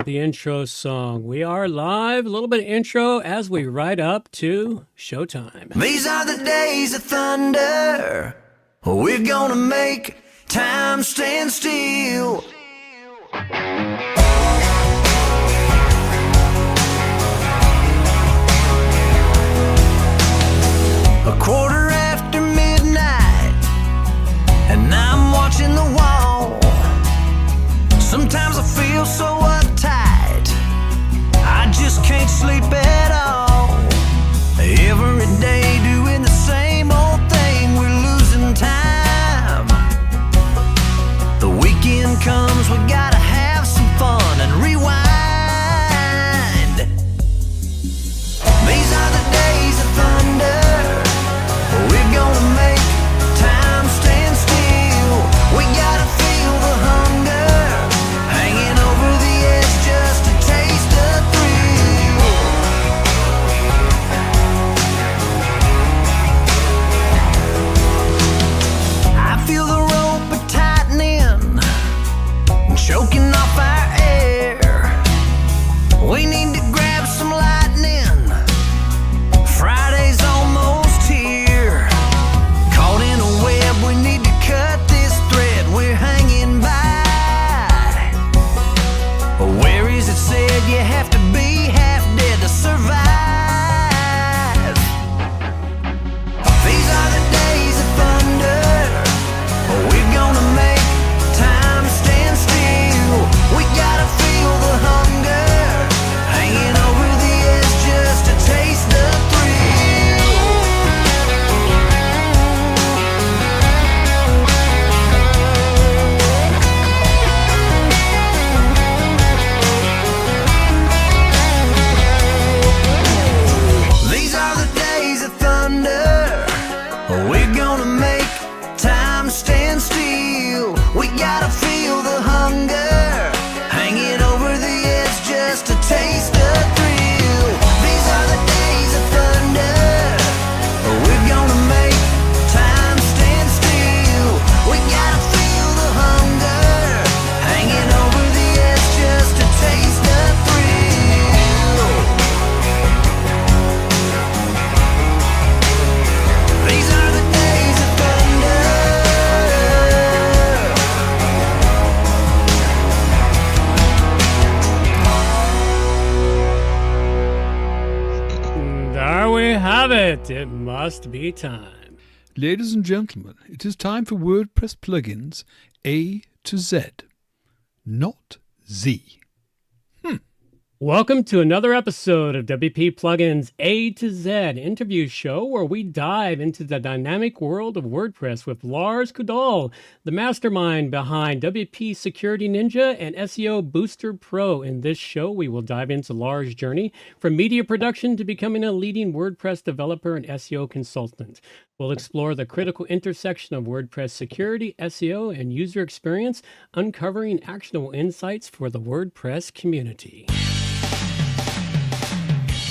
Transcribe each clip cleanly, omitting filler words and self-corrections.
the intro song. We are live, a little bit of intro as we ride up to showtime. These are the days of thunder. We're gonna make time stand still. A quarter after midnight, and I'm watching the wall. Sometimes I feel so uptight, I just can't sleep at all. Every day doing the same old thing, we're losing time. The weekend comes, we gotta have some fun and rewind. These are the days of thunder. We're gonna make time stand still. We gotta feel the hunger, hanging over the edge just to taste the thrill. I feel the rope tightening, choking off our air. We need to grab some lightning. Friday's almost here. Caught in a web, we need to cut this thread we're hanging by. Where is it said you have to be half dead to survive? These are the days of thunder. We're gonna make time stand still. We gotta feel the hunger, hanging over the edge just to taste the thrill. These are the days of thunder. We're gonna make time stand still. We gotta feel the hunger, hanging over the edge just to taste the thrill. These are the days of thunder. We're gonna make time stand still. We gotta feel the hunger, hanging over the edge just to taste the thrill. These are the days of thunder. There we have it. It must be time. Ladies and gentlemen, it is time for WordPress plugins A to Z, not Z. Welcome to another episode of WP Plugins A to Z interview show where we dive into the dynamic world of WordPress with Lars Koudal, the mastermind behind WP Security Ninja and SEO Booster Pro. In this show, we will dive into Lars' journey from media production to becoming a leading WordPress developer and SEO consultant. We'll explore the critical intersection of WordPress security, SEO, and user experience, uncovering actionable insights for the WordPress community.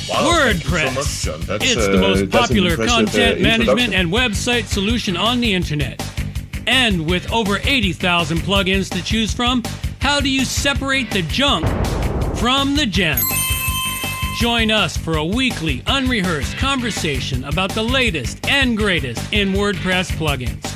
Wow, WordPress. thank you so much, John. It's the most that's an popular impressive, content management introduction. and website solution on the internet. And with over 80,000 plugins to choose from, how do you separate the junk from the gems? Join us for a weekly, unrehearsed conversation about the latest and greatest in WordPress plugins.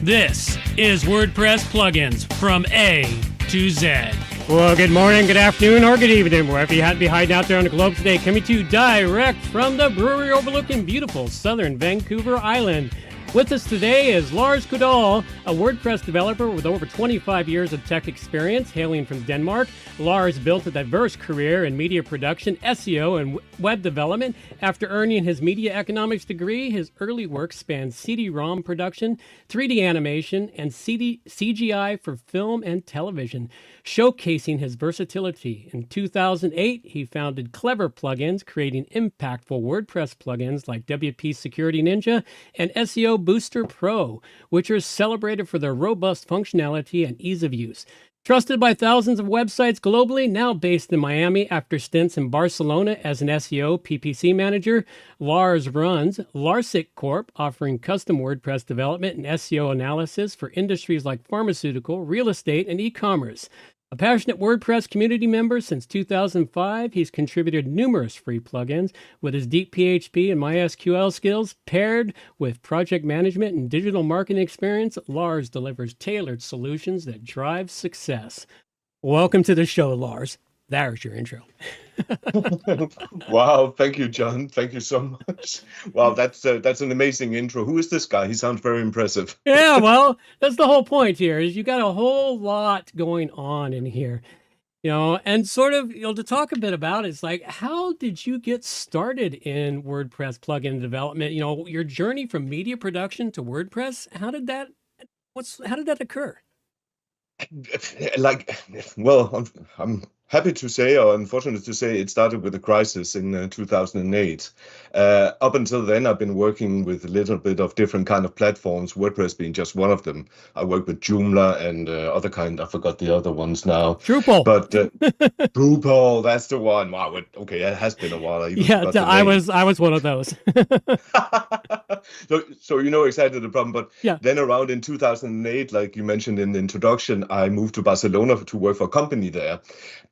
This is WordPress Plugins from A to Z. Well, good morning, good afternoon, or good evening, wherever you happen to be hiding out there on the globe today. Coming to you direct from the brewery overlooking beautiful southern Vancouver Island. With us today is Lars Koudal, a WordPress developer with over 25 years of tech experience, hailing from Denmark. Lars built a diverse career in media production, SEO, and web development. After earning his media economics degree, his early work spanned CD-ROM production, 3D animation, and CGI for film and television, showcasing his versatility. In 2008, he founded Clever Plugins, creating impactful WordPress plugins like WP Security Ninja and SEO Booster Pro, which are celebrated for their robust functionality and ease of use. Trusted by thousands of websites globally, now based in Miami after stints in Barcelona as an SEO PPC manager, Lars runs Larsic Corp, offering custom WordPress development and SEO analysis for industries like pharmaceutical, real estate, and e-commerce. A passionate WordPress community member since 2005, he's contributed numerous free plugins. With his deep PHP and MySQL skills, paired with project management and digital marketing experience, Lars delivers tailored solutions that drive success. Welcome to the show, Lars. There's your intro. Wow, thank you, John. Thank you so much. Wow, that's an amazing intro. Who is this guy? He sounds very impressive. Yeah, well, that's the whole point here, is you got a whole lot going on in here, and sort of, to talk a bit about it, it's like, how did you get started in WordPress plugin development? Your journey from media production to WordPress, how did that occur? Well, I'm happy to say, or unfortunate to say, it started with a crisis in 2008. Up until then, I've been working with a little bit of different kind of platforms, WordPress being just one of them. I work with Joomla and other kind, I forgot the other ones now. Drupal. But Drupal, that's the one. Wow, okay, it has been a while. I was one of those. So you know exactly the problem. But yeah. Then around in 2008, like you mentioned in the introduction, I moved to Barcelona to work for a company there.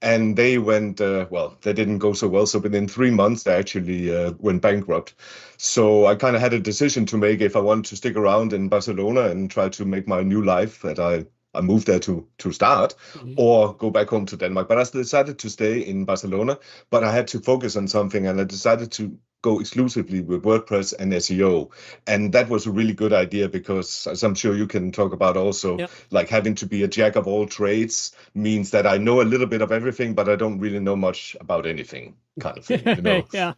And they went, they didn't go so well. So within 3 months, they actually went bankrupt. So I kind of had a decision to make if I wanted to stick around in Barcelona and try to make my new life that I moved there to start, or go back home to Denmark. But I decided to stay in Barcelona, but I had to focus on something, and I decided to go exclusively with WordPress and SEO. And that was a really good idea because, as I'm sure you can talk about also, like having to be a jack of all trades means that I know a little bit of everything, but I don't really know much about anything, kind of thing. Yeah.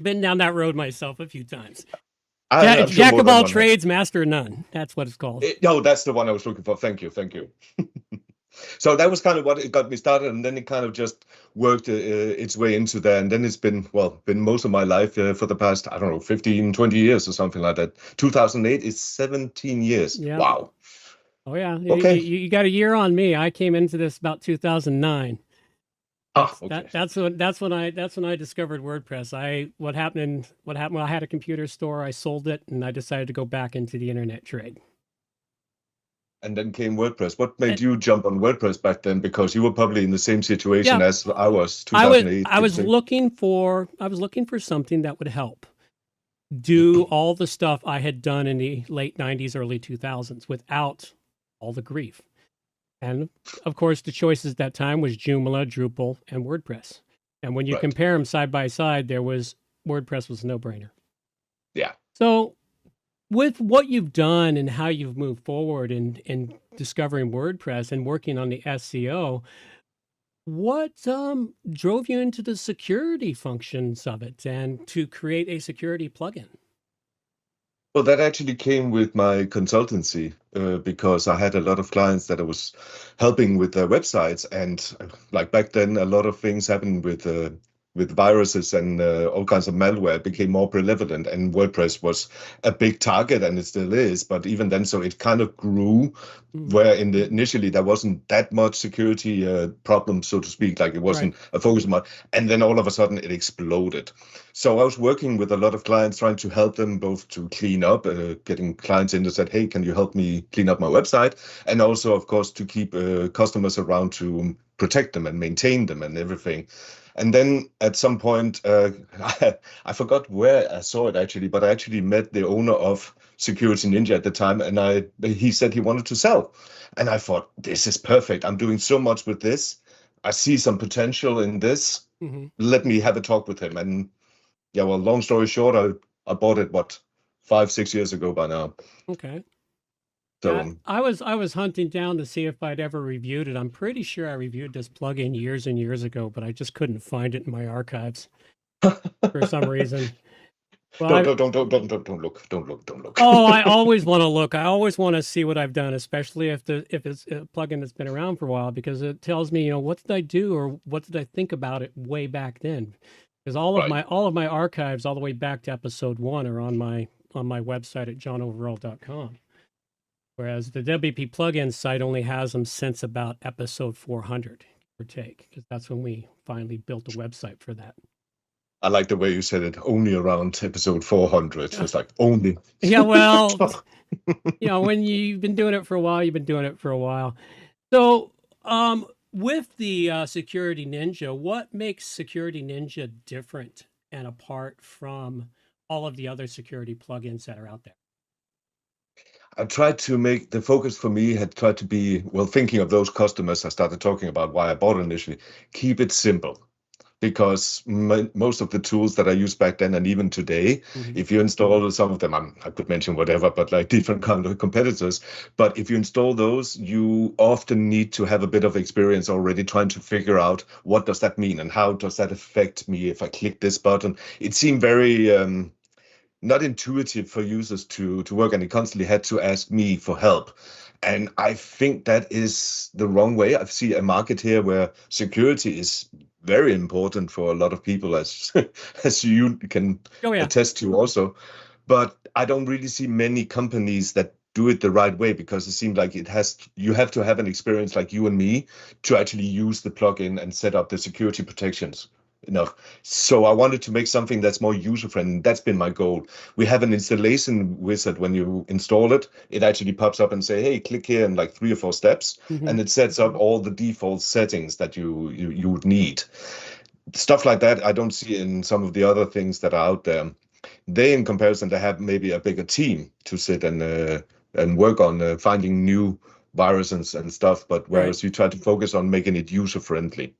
Been down that road myself a few times. Jack of all trades, master of none. That's what it's called. No, that's the one I was looking for. Thank you. So that was kind of what it got me started, and then it kind of just worked its way into there. And then it's been most of my life for the past, 15, 20 years or something like that. 2008 is 17 years. Yeah. Wow. Oh, yeah. Okay. You got a year on me. I came into this about 2009. Okay. That's when I discovered WordPress. What happened? Well, I had a computer store. I sold it, and I decided to go back into the internet trade. And then came WordPress. What made you jump on WordPress back then? Because you were probably in the same situation as I was. 2008. I was looking for something that would help do all the stuff I had done in the late 90s, early 2000s without all the grief. And of course, the choices at that time was Joomla, Drupal, and WordPress. And when you compare them side by side, WordPress was a no-brainer. Yeah. So with what you've done and how you've moved forward in discovering WordPress and working on the SEO, what drove you into the security functions of it and to create a security plugin? Well, that actually came with my consultancy because I had a lot of clients that I was helping with their websites. And like back then, a lot of things happened with viruses and all kinds of malware became more prevalent, and WordPress was a big target, and it still is. But even then, so it kind of grew where initially there wasn't that much security problems, so to speak, like it wasn't a focus on, and then all of a sudden it exploded. So I was working with a lot of clients, trying to help them both to clean up, getting clients in that said, hey, can you help me clean up my website? And also, of course, to keep customers around to protect them and maintain them and everything. And then at some point, I forgot where I saw it actually, but I actually met the owner of Security Ninja at the time, and he said he wanted to sell. And I thought, this is perfect. I'm doing so much with this. I see some potential in this. Let me have a talk with him. And yeah, well, long story short, I bought it, 5-6 years ago by now. Okay. So I was hunting down to see if I'd ever reviewed it. I'm pretty sure I reviewed this plugin years and years ago, but I just couldn't find it in my archives for some reason. Well, don't look. Oh, I always want to look. I always want to see what I've done, especially if it's a plugin that's been around for a while, because it tells me, what did I do or what did I think about it way back then? Because all of my archives, all the way back to episode 1, are on my website at johnoverall.com. Whereas the WP plugins site only has them since about episode 400, or take, because that's when we finally built a website for that. I like the way you said it, only around episode 400. It's like only. Yeah, well, when you've been doing it for a while, you've been doing it for a while. So, with the Security Ninja, what makes Security Ninja different and apart from all of the other security plugins that are out there? I tried to make the focus for me had tried to be, well, thinking of those customers I started talking about why I bought initially, keep it simple. Because most of the tools that I used back then and even today, Mhm. if you install some of them, I could mention whatever, but like different kind of competitors. But if you install those, you often need to have a bit of experience already trying to figure out what does that mean and how does that affect me if I click this button. It seemed very not intuitive for users to work, and he constantly had to ask me for help. And I think that is the wrong way. I see a market here where security is very important for a lot of people, as as you can Oh yeah. attest to also. But I don't really see many companies that do it the right way, because it seems like you have to have an experience like you and me to actually use the plugin and set up the security protections enough. So I wanted to make something that's more user friendly. That's been my goal. We have an installation wizard. When you install it, it actually pops up and say, hey, click here in like 3 or 4 steps, Mhm. and it sets up all the default settings that you would need. Stuff like that I don't see in some of the other things that are out there. They, in comparison, they have maybe a bigger team to sit and work on finding new viruses and stuff. But Right. whereas you try to focus on making it user friendly.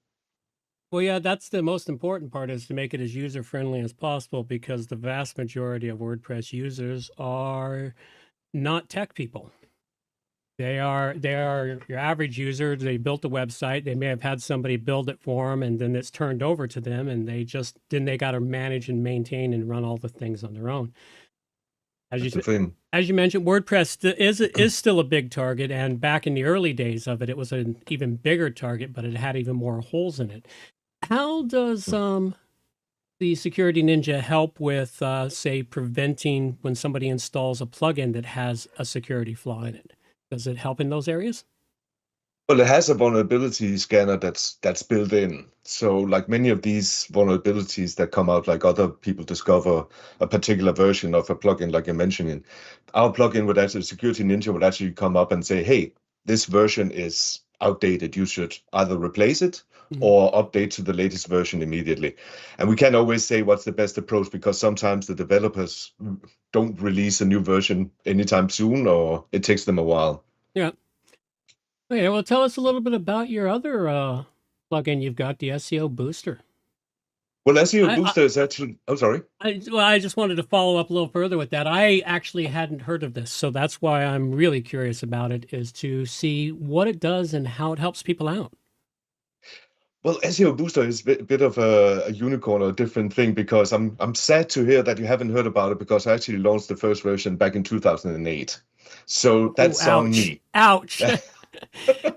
Well, yeah, that's the most important part, is to make it as user friendly as possible, because the vast majority of WordPress users are not tech people. They are your average user. They built a website. They may have had somebody build it for them, and then it's turned over to them, and they got to manage and maintain and run all the things on their own. As That's you the thing. as you mentioned, WordPress is still a big target, and back in the early days of it, it was an even bigger target, but it had even more holes in it. How does the Security Ninja help with, say, preventing when somebody installs a plugin that has a security flaw in it? Does it help in those areas? Well, it has a vulnerability scanner that's built in. So, like many of these vulnerabilities that come out, like other people discover a particular version of a plugin, like you're mentioning, our plugin would actually, Security Ninja would actually come up and say, "Hey, this version is outdated. You should either replace it Mhm. or update to the latest version immediately." And we can't always say what's the best approach, because sometimes the developers don't release a new version anytime soon, or it takes them a while. Yeah. Okay, well, tell us a little bit about your other plugin you've got, the SEO Booster. Well, SEO I, Booster is actually, oh, sorry. I just wanted to follow up a little further with that. I actually hadn't heard of this, so that's why I'm really curious about it, is to see what it does and how it helps people out. Well, SEO Booster is a bit of a unicorn or a different thing, because I'm sad to hear that you haven't heard about it, because I actually launched the first version back in 2008. So Oh, that's on ouch. me. Ouch.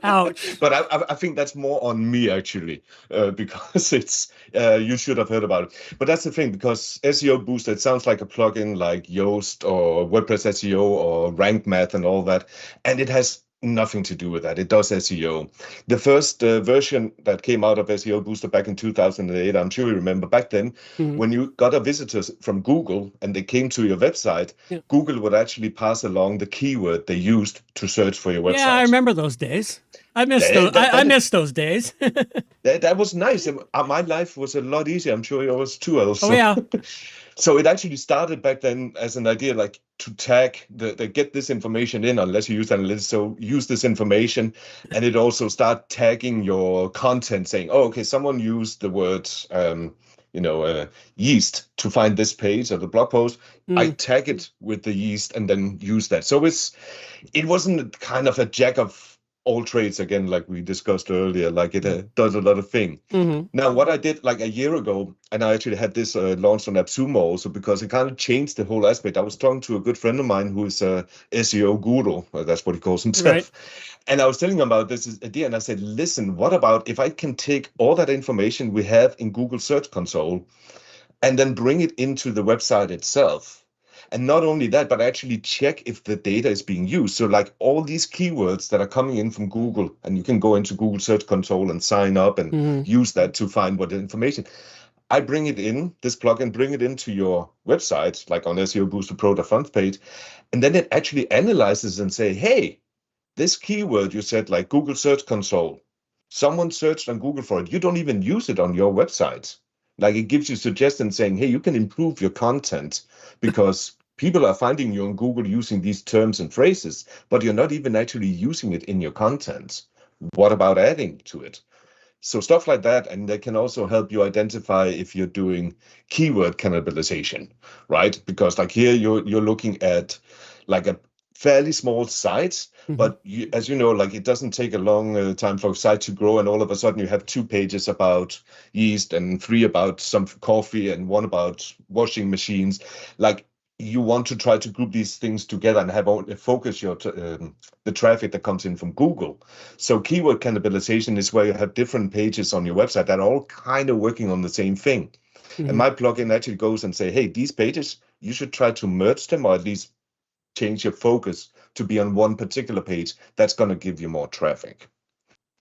Ouch. But I think that's more on me, actually, because it's you should have heard about it. But that's the thing, because SEO Booster, it sounds like a plugin like Yoast or WordPress SEO or Rank Math and all that, and it has nothing to do with that. It does SEO. The first version that came out of SEO Booster back in 2008, I'm sure you remember back then, Mhm. when you got a visitor from Google and they came to your website, Yeah. Google would actually pass along the keyword they used to search for your Yeah, I website. remember those days. I miss That, those. that, I that, miss those days. that was nice. My life was a lot easier. I'm sure yours too, Oh also. yeah. So it actually started back then as an idea, like to tag the get this information in, unless you use analytics. So use this information, and it also start tagging your content, saying, "Oh, okay, someone used the word, yeast to find this page or the blog post. I Mm, tag it with the yeast and then use that." So it wasn't kind of a jack of all trades again, like we discussed earlier. Like it does a lot of things. mhm. Now, what I did like a year ago, and I actually had this launched on AppSumo also, because it kind of changed the whole aspect. I was talking to a good friend of mine who is a SEO guru, that's what he calls Right. himself. And I was telling him about this idea, and I said, listen, what about if I can take all that information we have in Google Search Console and then bring it into the website itself? And not only that, but actually check if the data is being used. So like all these keywords that are coming in from Google, and you can go into Google Search Console and sign up and Mhm. use that to find what information. I bring it in, this plugin, bring it into your website, like on SEO Booster Pro, the front page, and then it actually analyzes and say, hey, this keyword you said, like Google Search Console, someone searched on Google for it. You don't even use it on your website. Like it gives you suggestions saying, hey, you can improve your content because people are finding you on Google using these terms and phrases, but you're not even actually using it in your content. What about adding to it? So stuff like that, and they can also help you identify if you're doing keyword cannibalization, right? Because like here you're looking at like a fairly small site, but as you know, like it doesn't take a long time for a site to grow, and all of a sudden you have 2 pages about yeast and 3 about some coffee and 1 about washing machines. Like you want to try to group these things together and have focus your the traffic that comes in from Google. So keyword cannibalization is where you have different pages on your website that are all kind of working on the same thing. And my plugin actually goes and say, hey, these pages, you should try to merge them or at least change your focus to be on one particular page. That's going to give you more traffic.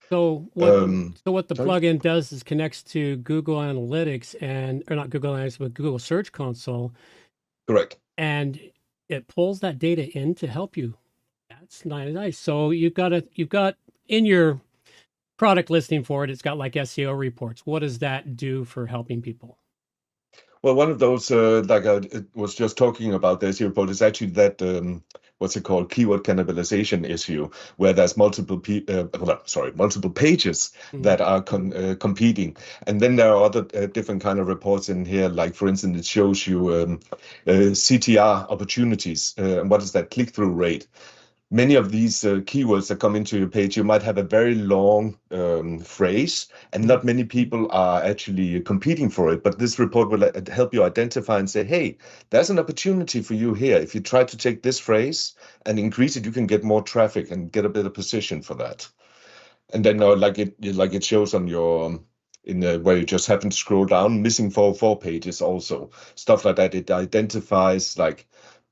So what the plugin does is connects to Google Analytics or not Google Analytics, but Google Search Console. Correct. And it pulls that data in to help you. That's nice. So you've got in your product listing for it, it's got like SEO reports. What does that do for helping people? Well, one of those, like I was just talking about the SEO report, is actually that what's it called, keyword cannibalization issue, where there's multiple pages that are competing, and then there are other different kind of reports in here. Like for instance, it shows you CTR opportunities. What is that click-through rate? Many of these keywords that come into your page, you might have a very long phrase, and not many people are actually competing for it. But this report will help you identify and say, hey, there's an opportunity for you here. If you try to take this phrase and increase it, you can get more traffic and get a better position for that. And then like it shows on your where you just happen to scroll down, missing 404 pages also, stuff like that. It identifies like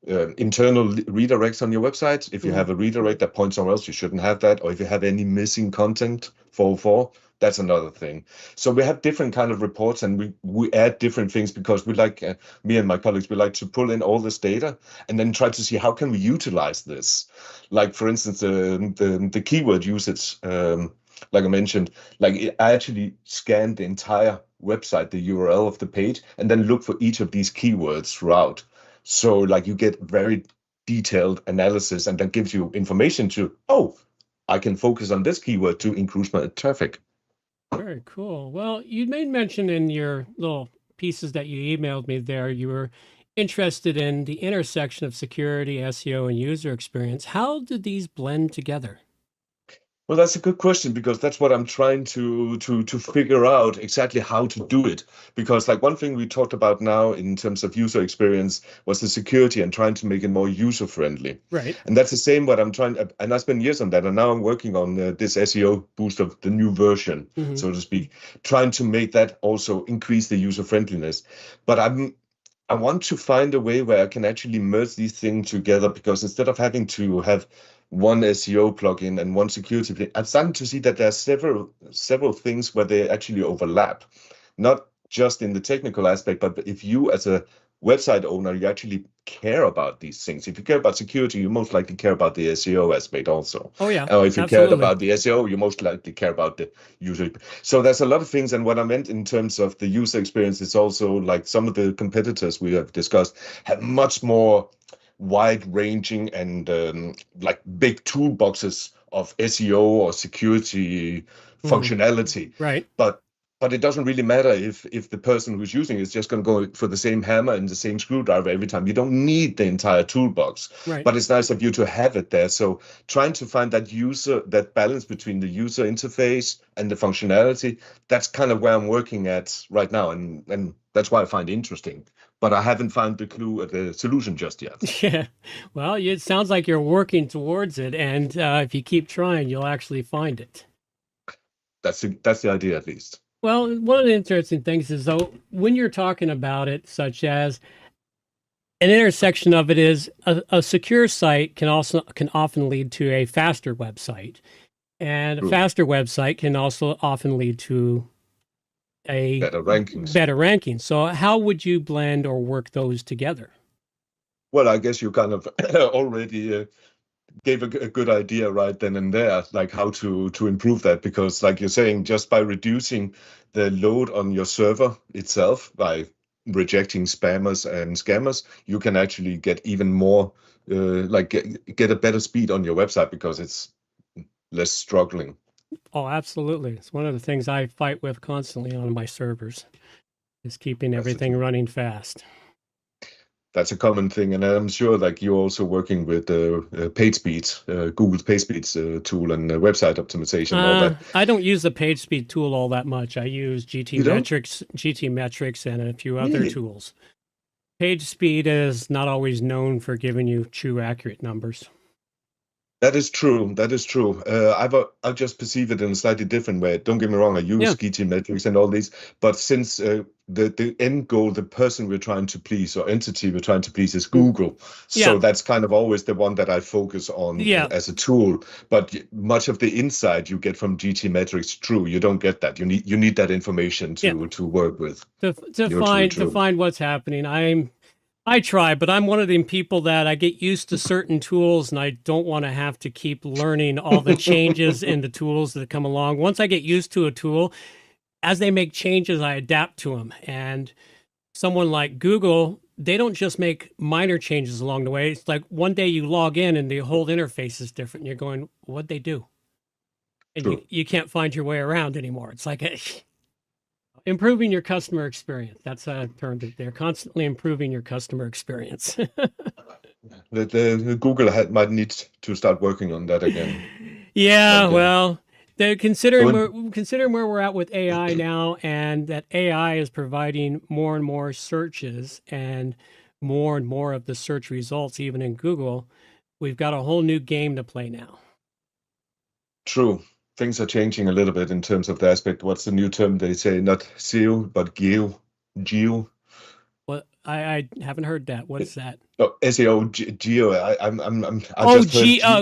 internal redirects on your website. If you have a redirect that points somewhere else, you shouldn't have that. Or if you have any missing content, 404, that's another thing. So we have different kind of reports, and we add different things because we like, me and my colleagues, we like to pull in all this data and then try to see how can we utilize this. Like for instance, the keyword usage, like I mentioned, like I actually scanned the entire website, the URL of the page, and then look for each of these keywords throughout. So like you get very detailed analysis, and that gives you information to, oh, I can focus on this keyword to increase my traffic. Very cool. Well, you made mention in your little pieces that you emailed me there, you were interested in the intersection of security, SEO, and user experience. How do these blend together? Well, that's a good question, because that's what I'm trying to figure out exactly how to do it. Because like one thing we talked about now in terms of user experience was the security and trying to make it more user friendly. Right. And that's the same what I'm trying, and I spent years on that. And now I'm working on this SEO boost of the new version, so to speak, trying to make that also increase the user friendliness. But I want to find a way where I can actually merge these things together, because instead of having to have one SEO plugin and one security plugin, I'm starting to see that there are several things where they actually overlap, not just in the technical aspect, but if you as a website owner, you actually care about these things. If you care about security, you most likely care about the SEO aspect also. Oh yeah. Or if you absolutely. cared about the SEO, you most likely care about the user. So there's a lot of things. And what I meant in terms of the user experience is also like some of the competitors we have discussed have much more wide-ranging and like big toolboxes of SEO or security functionality. Right. But it doesn't really matter if the person who's using it is just going to go for the same hammer and the same screwdriver every time. You don't need the entire toolbox. Right. But it's nice of you to have it there. So trying to find that balance between the user interface and the functionality, that's kind of where I'm working at right now. And that's why I find it interesting. But I haven't found the clue at the solution just yet. Yeah. Well, it sounds like you're working towards it. And if you keep trying, you'll actually find it. That's the idea, at least. Well, one of the interesting things is, though, when you're talking about it, such as an intersection of it is a secure site can often lead to a faster website, and a faster website can also often lead to a better rankings. Better rankings. So how would you blend or work those together? Well, I guess you kind of already gave a good idea right then and there, like how to improve that, because like you're saying, just by reducing the load on your server itself, by rejecting spammers and scammers, you can actually get even more, get a better speed on your website because it's less struggling. Oh, absolutely. It's one of the things I fight with constantly on my servers, is keeping everything running fast. That's a common thing, and I'm sure like you're also working with PageSpeed, Google's PageSpeed tool and website optimization and all that. I don't use the PageSpeed tool all that much. I use GT Metrics, and a few other tools. PageSpeed is not always known for giving you true, accurate numbers. That is true. That is true. I've just perceived it in a slightly different way. Don't get me wrong. I use GT metrics and all these, but since the end goal, the person we're trying to please or entity we're trying to please is Google, so that's kind of always the one that I focus on as a tool. But much of the insight you get from GT metrics, true, you don't get that. You need that information to work with to find what's happening. I try, but I'm one of them people that I get used to certain tools and I don't want to have to keep learning all the changes in the tools that come along. Once I get used to a tool, as they make changes, I adapt to them. And someone like Google, they don't just make minor changes along the way. It's like one day you log in and the whole interface is different. And you're going, what'd they do? And you can't find your way around anymore. It's like improving your customer experience. That's a term that they're constantly improving your customer experience. the Google might need to start working on that again. Yeah, well, they're considering where we're at with AI now, and that AI is providing more and more searches and more of the search results, even in Google. We've got a whole new game to play now. True. Things are changing a little bit in terms of the aspect. What's the new term they say? Not SEO, but geo. Well, I haven't heard that. What is that? Oh, SEO, geo.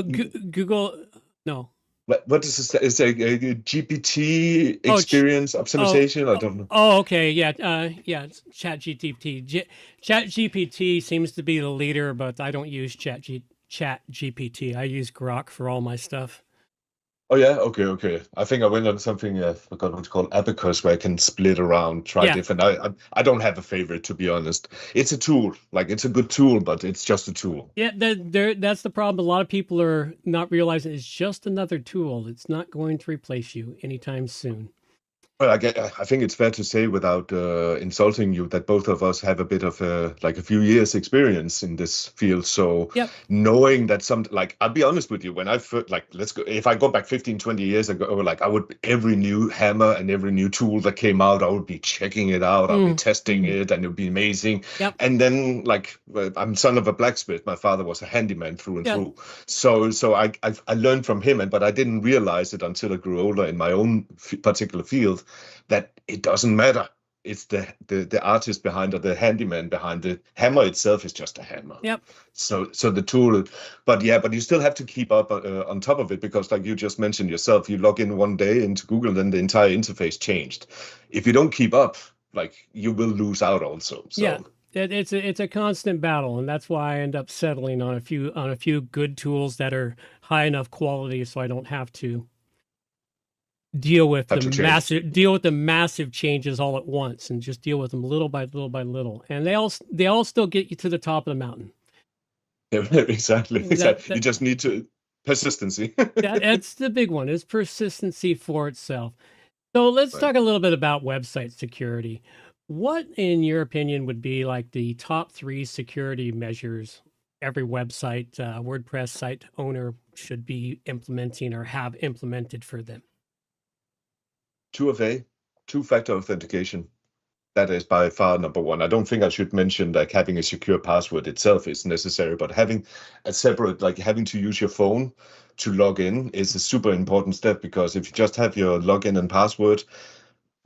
Google. No. What is this? Is a GPT experience optimization? I don't know. Oh, okay. Yeah. It's ChatGPT. ChatGPT seems to be the leader, but I don't use ChatGPT. I use Grok for all my stuff. Oh yeah, okay. I think I went on something, I forgot what it's called, Abacus, where I can split around, try different. I don't have a favorite, to be honest. It's a tool, like it's a good tool, but it's just a tool. Yeah, that's the problem. A lot of people are not realizing it's just another tool. It's not going to replace you anytime soon. Well, I think it's fair to say, without insulting you, that both of us have a bit of a few years experience in this field. So knowing that I'll be honest with you, when I first, if I go back 15, 20 years ago, every new hammer and every new tool that came out, I would be checking it out. I'll be testing it and it would be amazing. Yep. And then I'm son of a blacksmith. My father was a handyman through and through. So I learned from him, but I didn't realize it until I grew older in my own particular field, that it doesn't matter. It's the artist behind, or the handyman behind. The hammer itself is just a hammer. Yep. So the tool, but you still have to keep up on top of it, because like you just mentioned yourself, you log in one day into Google, then the entire interface changed. If you don't keep up, you will lose out also. So. Yeah. It's a constant battle, and that's why I end up settling on a few good tools that are high enough quality, so I don't have to deal with the massive changes all at once, and just deal with them little by little. And they all still get you to the top of the mountain. Yeah, exactly. You just need persistency. That's the big one, is persistency for itself. So let's talk a little bit about website security. What, in your opinion, would be like the top 3 security measures every website, WordPress site owner should be implementing or have implemented for them? 2FA, two-factor authentication. That is by far number one. I don't think I should mention having a secure password itself is necessary, but having a separate, having to use your phone to log in is a super important step, because if you just have your login and password,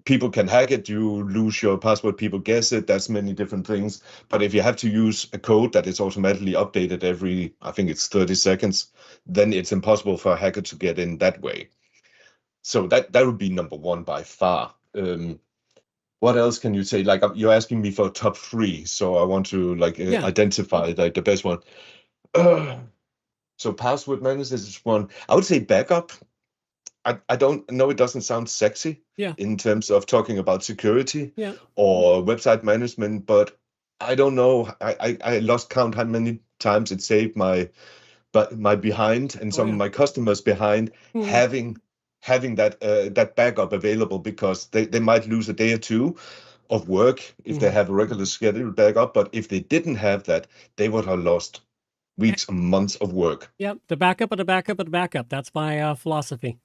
people can hack it, you lose your password, people guess it, that's many different things. But if you have to use a code that is automatically updated every, I think it's 30 seconds, then it's impossible for a hacker to get in that way. So that would be number one by far. What else can you say? You're asking me for top 3, so I want to identify the best one. So password management is one. I would say backup. I don't know, it doesn't sound sexy in terms of talking about security or website management, but I don't know. I lost count how many times it saved my behind and some of my customers behind having that backup available, because they might lose a day or two of work if they have a regular scheduled backup, but if they didn't have that, they would have lost weeks and months of work. Yep, the backup of the backup of the backup. That's my philosophy.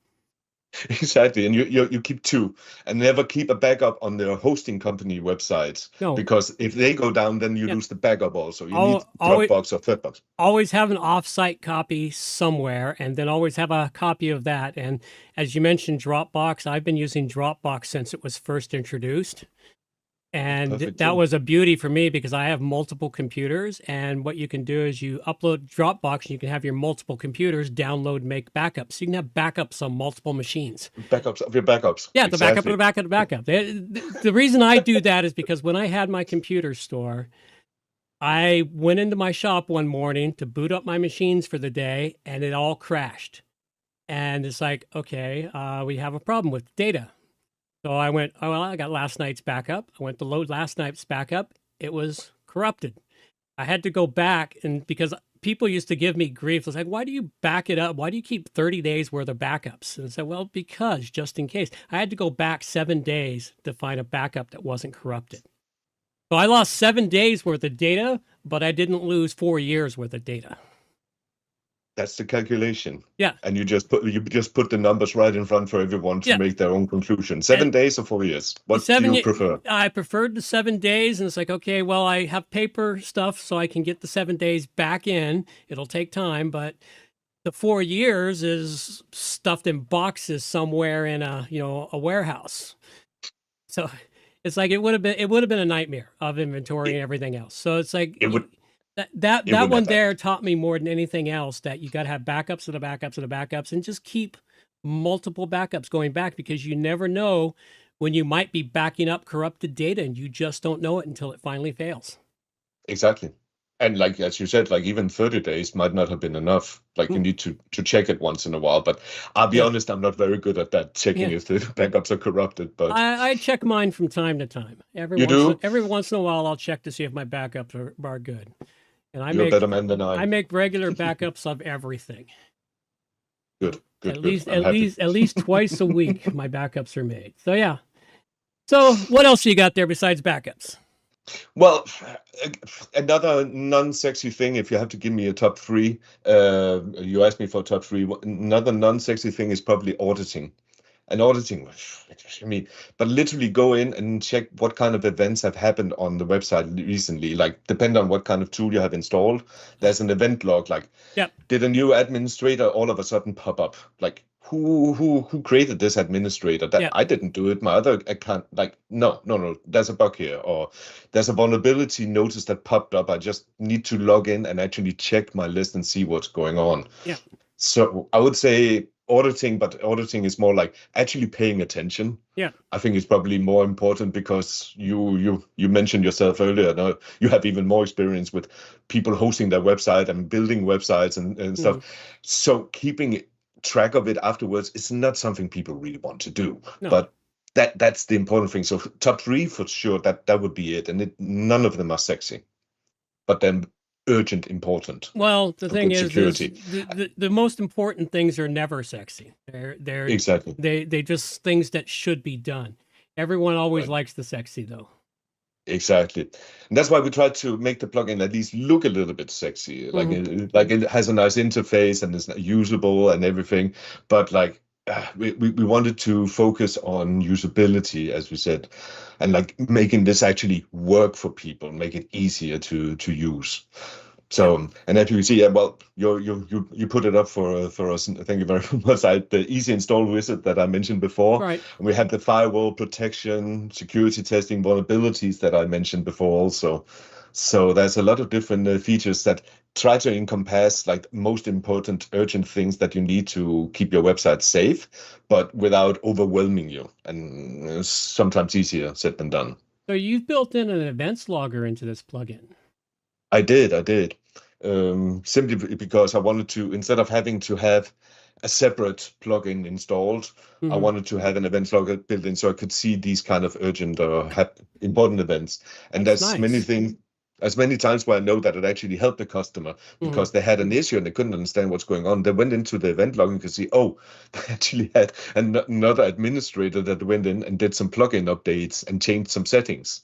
Exactly, and you keep two, and never keep a backup on their hosting company websites. No, because if they go down, then you lose the backup also. You need Dropbox or Threadbox. Always have an off-site copy somewhere, and then always have a copy of that. And as you mentioned, Dropbox, I've been using Dropbox since it was first introduced. And that was a beauty for me because I have multiple computers, and what you can do is you upload Dropbox and you can have your multiple computers download, make backups. So you can have backups on multiple machines. Backups of your backups. Yeah, the backup of the backup of the backup. The reason I do that is because when I had my computer store, I went into my shop one morning to boot up my machines for the day, and it all crashed. And it's like, okay, we have a problem with data. So I went, oh, well, I got last night's backup. I went to load last night's backup. It was corrupted. I had to go back, and because people used to give me grief, it was like, why do you back it up? Why do you keep 30 days worth of backups? And I said, well, because just in case. I had to go back 7 days to find a backup that wasn't corrupted. So I lost 7 days worth of data, but I didn't lose 4 years worth of data. That's the calculation. Yeah. And you just put the numbers right in front for everyone to make their own conclusion. 7 days or 4 years? What do you prefer? I preferred the 7 days, and it's like, okay, well, I have paper stuff, so I can get the 7 days back in. It'll take time, but the 4 years is stuffed in boxes somewhere in a warehouse. So it's like it would have been a nightmare of inventory and everything else. So it's like that one there taught me more than anything else that you got to have backups of the backups of the backups, and just keep multiple backups going back, because you never know when you might be backing up corrupted data and you just don't know it until it finally fails. Exactly. And like, as you said, like even 30 days might not have been enough. Like you need to check it once in a while. But I'll be honest, I'm not very good at that, checking if the backups are corrupted. But I check mine from time to time. Every once in a while, I'll check to see if my backups are good. And You're a better man than I. I make regular backups of everything. Good. At least twice a week, my backups are made. So yeah. So what else you got there besides backups? Well, another non-sexy thing, if you have to give me a top three, you asked me for top three. Another non-sexy thing is probably auditing. And auditing, I mean, but literally go in and check what kind of events have happened on the website recently. Like, depend on what kind of tool you have installed. There's an event log. Like, did a new administrator all of a sudden pop up? Like, who created this administrator? I didn't do it. My other account, like, no, there's a bug here, or there's a vulnerability notice that popped up. I just need to log in and actually check my list and see what's going on. Yeah. So I would say auditing, but auditing is more like actually paying attention. Yeah, I think it's probably more important, because you mentioned yourself earlier. Now you have even more experience with people hosting their website and building websites and stuff. So keeping track of it afterwards is not something people really want to do. No. But that's the important thing. So top three for sure. That would be it. And none of them are sexy, but then urgent, important. Well, the thing is the most important things are never sexy. They're exactly. They just things that should be done. Everyone always likes the sexy, though. Exactly, and that's why we try to make the plugin at least look a little bit sexy. Like it has a nice interface and is usable and everything. But like we wanted to focus on usability, as we said, and like making this actually work for people, make it easier to use. So, and as you can see, well, you put it up for us. Thank you very much. The easy install wizard that I mentioned before. Right. And we had the firewall protection, security testing, vulnerabilities that I mentioned before also. So there's a lot of different features that try to encompass like most important urgent things that you need to keep your website safe, but without overwhelming you. And it's sometimes easier said than done. So you've built in an events logger into this plugin. I did. simply because I wanted to, instead of having to have a separate plugin installed, I wanted to have an event logger built in so I could see these kind of urgent or important events. And That's there's nice. many times where I know that it actually helped the customer because they had an issue and they couldn't understand what's going on. They went into the event log and could see, oh, they actually had another administrator that went in and did some plugin updates and changed some settings.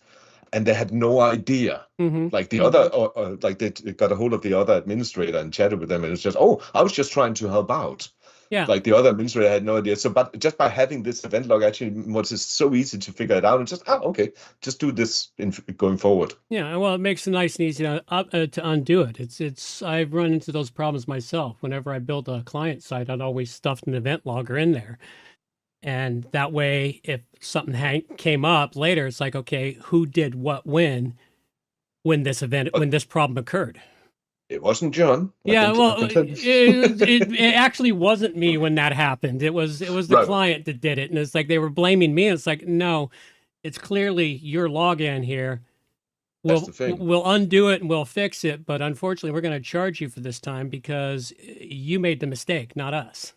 And they had no idea. Like the other, like they got a hold of the other administrator and chatted with them, and it's just, oh, I was just trying to help out. Yeah. Like the other administrator had no idea. So, but just by having this event log, actually, was just so easy to figure it out and just, okay, just do this going forward. Yeah, well, it makes it nice and easy to undo it. It's I've run into those problems myself. Whenever I build a client site, I'd always stuff an event logger in there. And that way, if something came up later, it's like, okay, who did what when this problem occurred? It wasn't John. Yeah, well, it actually wasn't me when that happened. It was the client that did it, and it's like they were blaming me. And it's like, no, it's clearly your login here. We'll undo it and we'll fix it, but unfortunately, we're going to charge you for this time because you made the mistake, not us.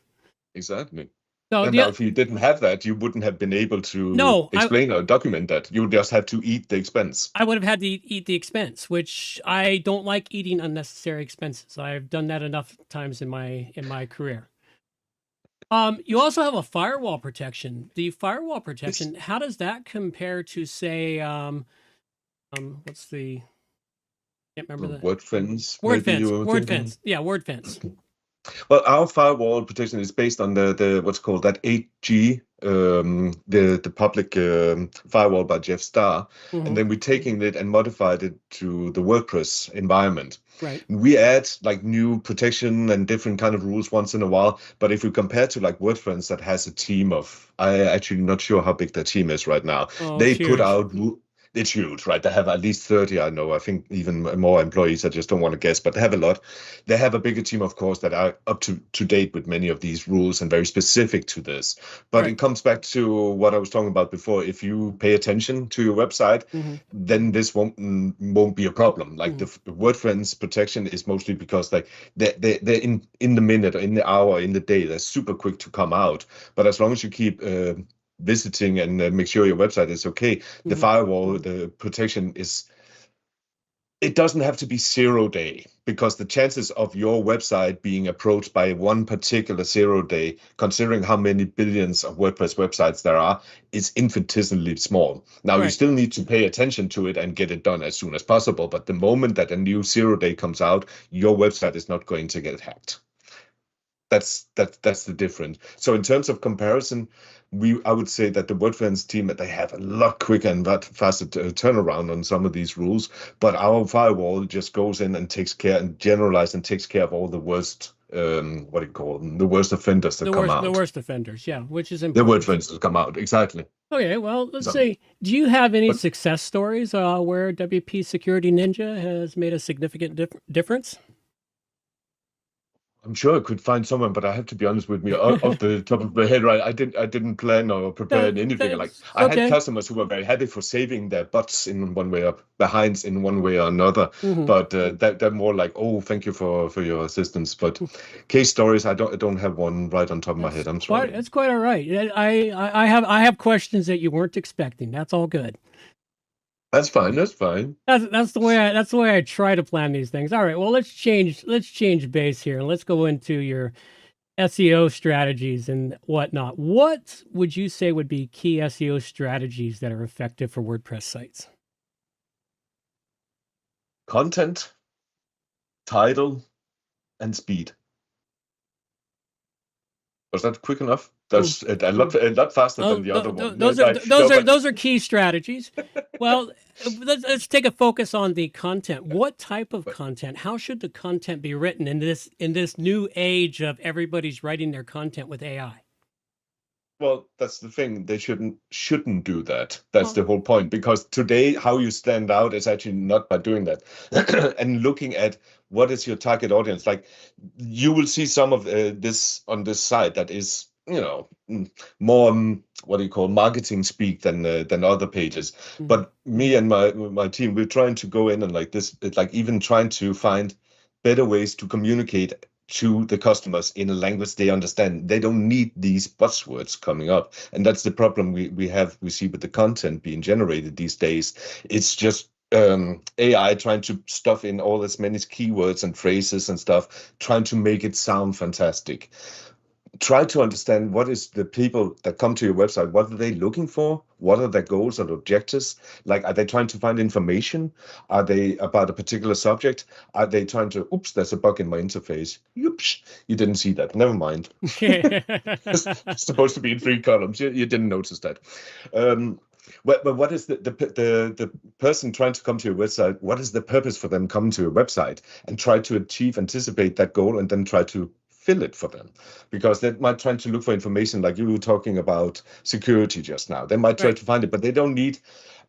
Exactly. So and now if you didn't have that, you wouldn't have been able to explain or document that. You would just have to eat the expense. I would have had to eat the expense, which I don't like eating unnecessary expenses. I've done that enough times in my career. You also have a firewall protection. The firewall protection, how does that compare to, say, what's the? Can't remember the WordFence. WordFence. Yeah, WordFence. Well, our firewall protection is based on the what's called that 8G, the public firewall by Jeff Starr, and then we're taking it and modified it to the WordPress environment. Right. We add like new protection and different kind of rules once in a while, but if we compare to like WordPress that has a team of, I actually not sure how big their team is right now. They put out. It's huge, right? They have at least 30, I know. I think even more employees. I just don't want to guess, but they have a lot. They have a bigger team, of course, that are up to date with many of these rules and very specific to this. But it comes back to what I was talking about before. If you pay attention to your website, then this won't be a problem. Like the WordPress protection is mostly because like they're in the minute, or in the hour, in the day. They're super quick to come out. But as long as you keep visiting and make sure your website is okay, the firewall, the protection it doesn't have to be 0 day, because the chances of your website being approached by one particular 0 day, considering how many billions of WordPress websites there are, is infinitesimally small. Now, you still need to pay attention to it and get it done as soon as possible. But the moment that a new 0 day comes out, your website is not going to get hacked. That's the difference. So in terms of comparison, I would say that the WordPress team, they have a lot quicker and faster turnaround on some of these rules. But our firewall just goes in and takes care and generalizes and takes care of all the worst, the worst offenders that come out. The worst offenders, yeah, which is important. The worst offenders that come out, exactly. Okay, well, let's say, do you have any success stories where WP Security Ninja has made a significant difference? I'm sure I could find someone, but I have to be honest with me, off the top of my head, right? I didn't plan or prepare anything. Like I had customers who were very happy for saving their butts in one way or behinds in one way or another. But they're more like, oh, thank you for your assistance. But case stories, I don't have one right on top of my head. I'm sorry. That's quite all right. I have questions that you weren't expecting. That's all good. That's fine. That's fine. That's the way I try to plan these things. All right. Well, let's change base here and let's go into your SEO strategies and whatnot. What would you say would be key SEO strategies that are effective for WordPress sites? Content, title, and speed. Was that quick enough? That's a lot faster than the other one. Those are key strategies. Well, let's take a focus on the content. What type of content? How should the content be written in this new age of everybody's writing their content with AI? Well, that's the thing. They shouldn't do that. That's the whole point. Because today, how you stand out is actually not by doing that. And looking at what is your target audience. Like you will see some of this on this site that is, more marketing speak than other pages. But me and my team, we're trying to go in and like this, like even trying to find better ways to communicate to the customers in a language they understand. They don't need these buzzwords coming up. And that's the problem we see with the content being generated these days. It's just AI trying to stuff in all as many keywords and phrases and stuff, trying to make it sound fantastic. Try to understand what is the people that come to your website, what are they looking for? What are their goals or objectives? Like, are they trying to find information? Are they about a particular subject? Are they trying to, oops, there's a bug in my interface. Oops, you didn't see that. Never mind. It's supposed to be in 3 columns. You didn't notice that. But what is the person trying to come to your website? What is the purpose for them coming to your website? And try to anticipate that goal and then try to fill it for them, because they might try to look for information, like you were talking about security just now. They might try to find it, but they don't need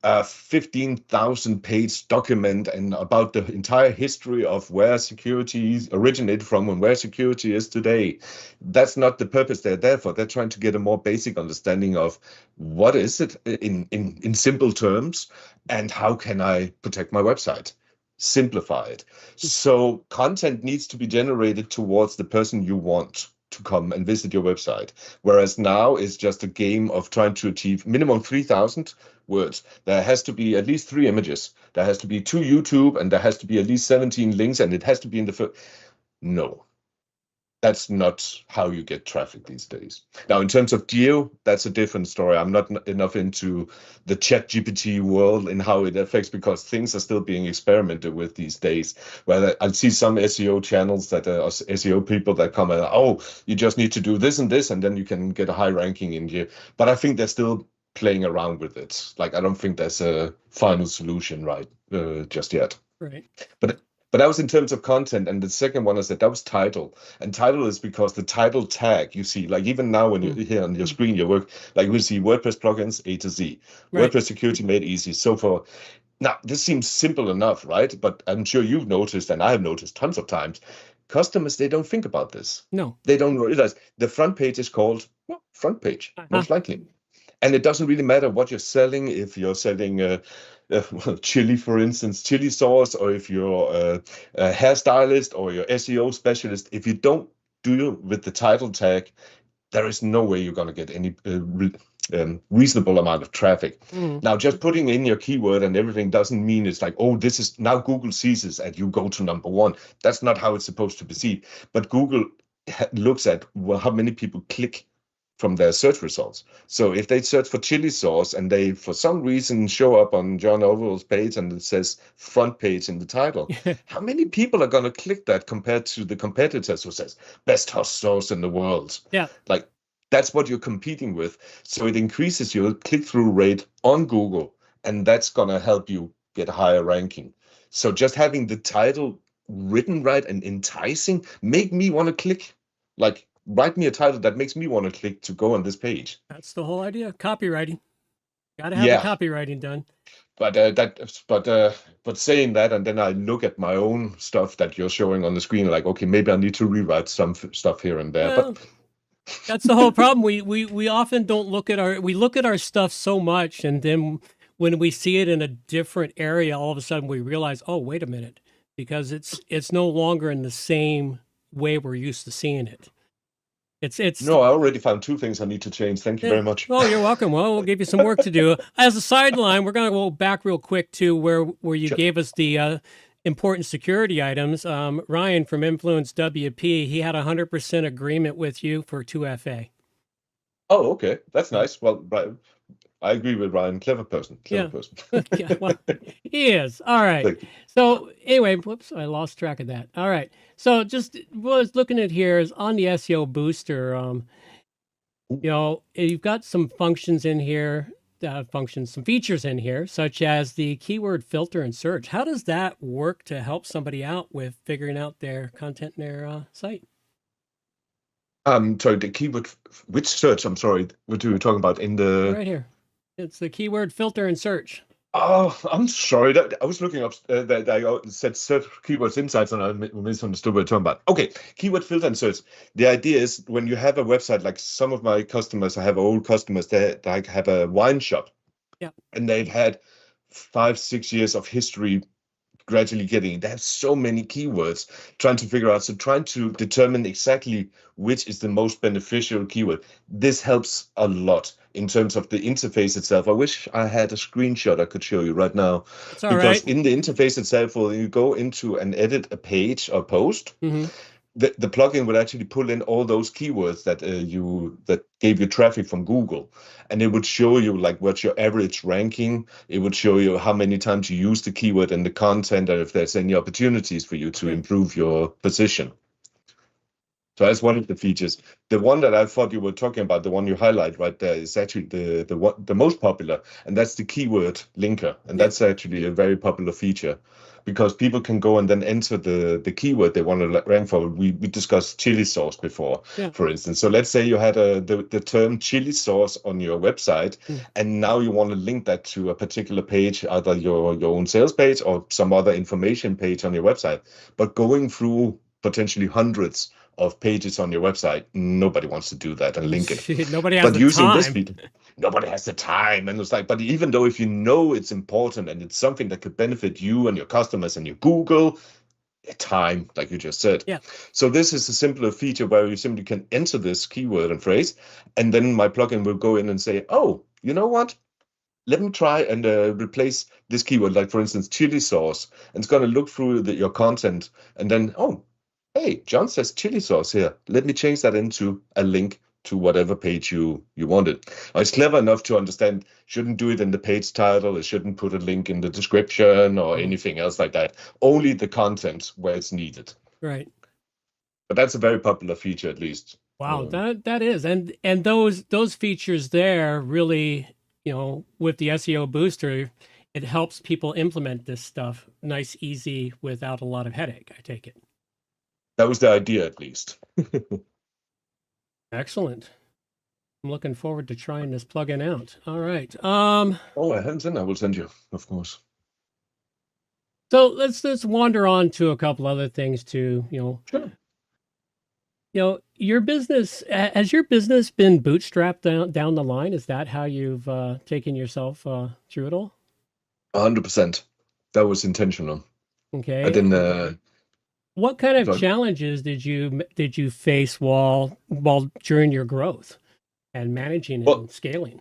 a 15,000 page document and about the entire history of where security originated from and where security is today. That's not the purpose they're there for. They're trying to get a more basic understanding of what is it in simple terms, and how can I protect my website? Simplify it. So content needs to be generated towards the person you want to come and visit your website. Whereas now it's just a game of trying to achieve minimum 3,000 words. There has to be at least 3 images. There has to be 2 YouTube, and there has to be at least 17 links, and it has to be in the first. No. That's not how you get traffic these days. Now, in terms of geo, that's a different story. I'm not enough into the ChatGPT world and how it affects, because things are still being experimented with these days. Where I see some SEO channels that are SEO people that come and, oh, you just need to do this, and then you can get a high ranking in here. But I think they're still playing around with it. Like, I don't think there's a final solution just yet. Right. But that was in terms of content. And the second one is that was title. And title is because the title tag, you see, like even now when you're here on your screen, you work, like we see WordPress plugins A to Z, right. WordPress security made easy, so forth. Now, this seems simple enough, right? But I'm sure you've noticed, and I have noticed tons of times, customers, they don't think about this. No. They don't realize the front page is called front page, most likely. And it doesn't really matter what you're selling, if you're selling chili, for instance, chili sauce, or if you're a hairstylist or you're SEO specialist. If you don't do it with the title tag, there is no way you're going to get any reasonable amount of traffic. Now, just putting in your keyword and everything doesn't mean it's like, oh, this is now Google sees this and you go to number 1. That's not how it's supposed to be seen. But Google looks at how many people click from their search results. So if they search for chili sauce and they, for some reason, show up on John Overall's page and it says front page in the title, how many people are going to click that compared to the competitors who says best hot sauce in the world? Yeah. Like, that's what you're competing with. So it increases your click-through rate on Google, and that's going to help you get a higher ranking. So just having the title written right and enticing, make me want to click. Like, write me a title that makes me want to click to go on this page. That's the whole idea. Copywriting. Got to have the copywriting done. But saying that, and then I look at my own stuff that you're showing on the screen, like, okay, maybe I need to rewrite some stuff here and there. Well, but that's the whole problem. We often don't look at our stuff so much, and then when we see it in a different area, all of a sudden we realize, oh, wait a minute, because it's no longer in the same way we're used to seeing it. No, I already found 2 things I need to change. Thank you very much. Oh, you're welcome. Well, we'll give you some work to do. As a sideline, we're going to go back real quick to where you gave us the important security items. Ryan from Influence WP, he had 100% agreement with you for 2FA. Oh, okay. That's nice. Well, I agree with Ryan. Clever person. Yeah, well, he is. All right. So anyway, whoops, I lost track of that. All right. So just what I was looking at here is on the SEO booster, you've got some functions in here, some features in here, such as the keyword filter and search. How does that work to help somebody out with figuring out their content in their site? Sorry, the keyword, which search? I'm sorry, what are you talking about in the... Right here. It's the keyword filter and search. Oh, I'm sorry. I was looking up that I said search keywords insights and I misunderstood what you're talking about. Okay, keyword filter and search. The idea is when you have a website, like some of my customers, I have old customers that have a wine shop. Yeah. And they've had 5-6 years of history gradually getting. They have so many keywords trying to figure out. So trying to determine exactly which is the most beneficial keyword. This helps a lot in terms of the interface itself. I wish I had a screenshot I could show you right now. It's all Because right. in the interface itself, when you go into and edit a page or post, Mm-hmm. the plugin would actually pull in all those keywords that that gave you traffic from Google, and it would show you like what's your average ranking. It would show you how many times you use the keyword in the content, and if there's any opportunities for you to improve your position. So that's one of the features. The one that I thought you were talking about, the one you highlight right there, is actually the most popular, and that's the keyword linker, and that's actually a very popular feature, because people can go and then enter the keyword they want to rank for. We discussed chili sauce before, for instance. So let's say you had the term chili sauce on your website, and now you want to link that to a particular page, either your own sales page or some other information page on your website. But going through potentially hundreds of pages on your website, nobody wants to do that and link it. Nobody has But the using time. this feature, nobody has the time. And it's like, but even though if you know it's important and it's something that could benefit you and your customers and your Google, time, like you just said. Yeah. So this is a simpler feature where you simply can enter this keyword and phrase, and then my plugin will go in and say, oh, you know what? Let me try and replace this keyword, like for instance, chili sauce. And it's going to look through your content, and then, oh, hey, John says chili sauce here. Let me change that into a link to whatever page you wanted. Now, it's clever enough to understand, shouldn't do it in the page title, it shouldn't put a link in the description or anything else like that. Only the content where it's needed. Right. But that's a very popular feature, at least. Wow, that is. And those features there really, with the SEO booster, it helps people implement this stuff nice, easy, without a lot of headache, I take it. That was the idea, at least. Excellent. I'm looking forward to trying this plugin out. All right. Oh, I haven't sent. I will send you, of course. So let's wander on to a couple other things too. Sure. Your business, has your business been bootstrapped down the line? Is that how you've taken yourself through it all? 100%. That was intentional. Okay. I didn't. What kind of challenges did you face while during your growth and managing and scaling?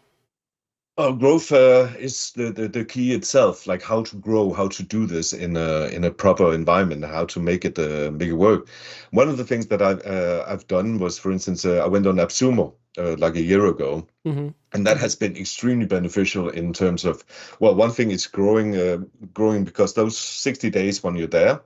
Growth is the key itself, like how to grow, how to do this in a proper environment, how to make it work. One of the things that I've done was, for instance, I went on AppSumo like a year ago, and that has been extremely beneficial in terms of, well, one thing is growing because those 60 days when you're there,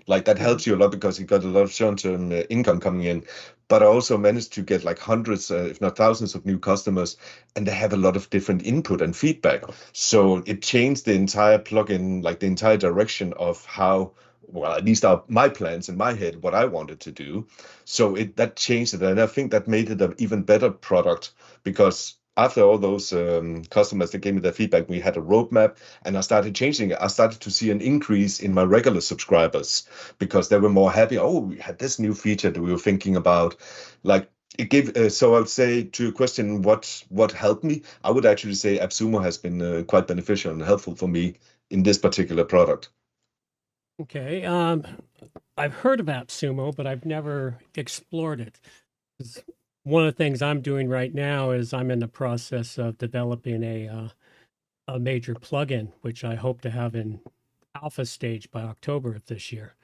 like that helps you a lot because you got a lot of short-term income coming in. But I also managed to get like hundreds, if not thousands of new customers, and they have a lot of different input and feedback. So it changed the entire plugin, like the entire direction of how, well, at least my plans in my head, what I wanted to do. So that changed it. And I think that made it an even better product, because after all those customers that gave me their feedback, we had a roadmap, and I started changing it. I started to see an increase in my regular subscribers because they were more happy. Oh, we had this new feature that we were thinking about. Like it gave. So I would say, to your question, what helped me? I would actually say AppSumo has been quite beneficial and helpful for me in this particular product. Okay. I've heard of AppSumo, but I've never explored it. One of the things I'm doing right now is I'm in the process of developing a major plugin, which I hope to have in alpha stage by October of this year.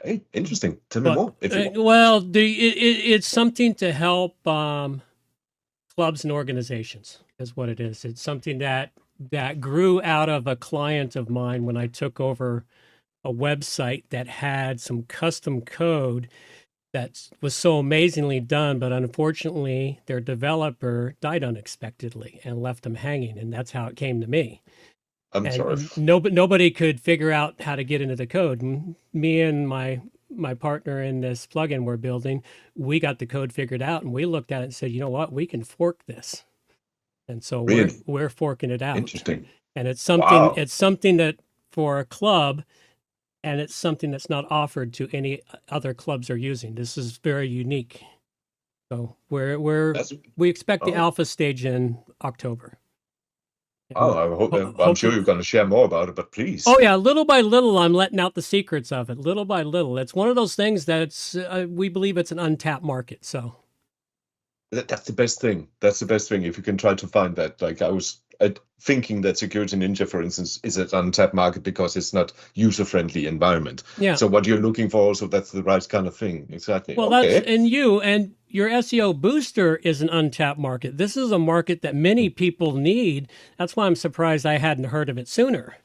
Hey, interesting. Tell me more. Well, it's something to help clubs and organizations is what it is. It's something that grew out of a client of mine when I took over a website that had some custom code that was so amazingly done, but unfortunately their developer died unexpectedly and left them hanging, and that's how it came to me. I'm sorry. Nobody could figure out how to get into the code. Me and my partner in this plugin we're building, we got the code figured out, and we looked at it and said, you know what, we can fork this. And so we're forking it out. Interesting. And it's something that for a club, and it's something that's not offered to any other clubs are using. This is very unique. So we expect the alpha stage in October. Oh, I hope. I'm sure you're going to share more about it, but please. Oh yeah, little by little, I'm letting out the secrets of it. Little by little, it's one of those things that we believe it's an untapped market. So That's the best thing. That's the best thing. If you can try to find that. Like I was thinking that Security Ninja, for instance, is an untapped market because it's not user-friendly environment. yeah. So what you're looking for, also, that's the right kind of thing. Exactly. Well, Okay. that's and your SEO booster is an untapped market. This is a market that many people need. That's why I'm surprised I hadn't heard of it sooner.